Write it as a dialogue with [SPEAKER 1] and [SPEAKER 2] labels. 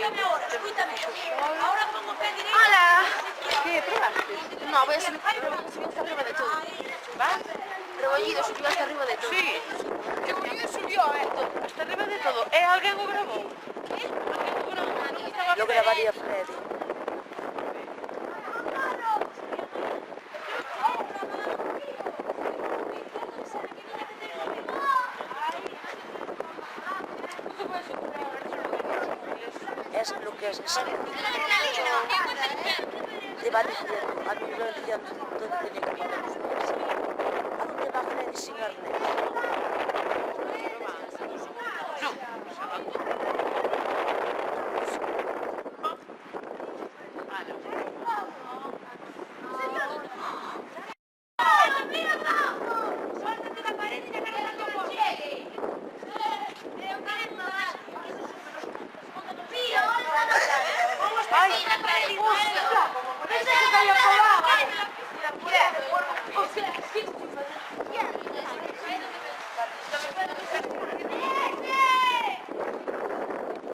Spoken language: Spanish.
[SPEAKER 1] Escúchame ahora, escúchame. Ahora pongo pé derecho.
[SPEAKER 2] ¡Hola! ¿Qué? ¿Probaste? No, voy a subir hasta arriba de todo. ¿Va? Rebollido subió hasta arriba de todo.
[SPEAKER 3] Sí. Rebollido subió, hasta arriba de todo. Alguén o grabou? Alguén o grabou? Non estaba
[SPEAKER 2] Lo grabaría Freddy. Es lo que es. Te va diciendo, a mí lo decían todo tenía que poner los pies. ¿A dónde va Freddy sin arnés?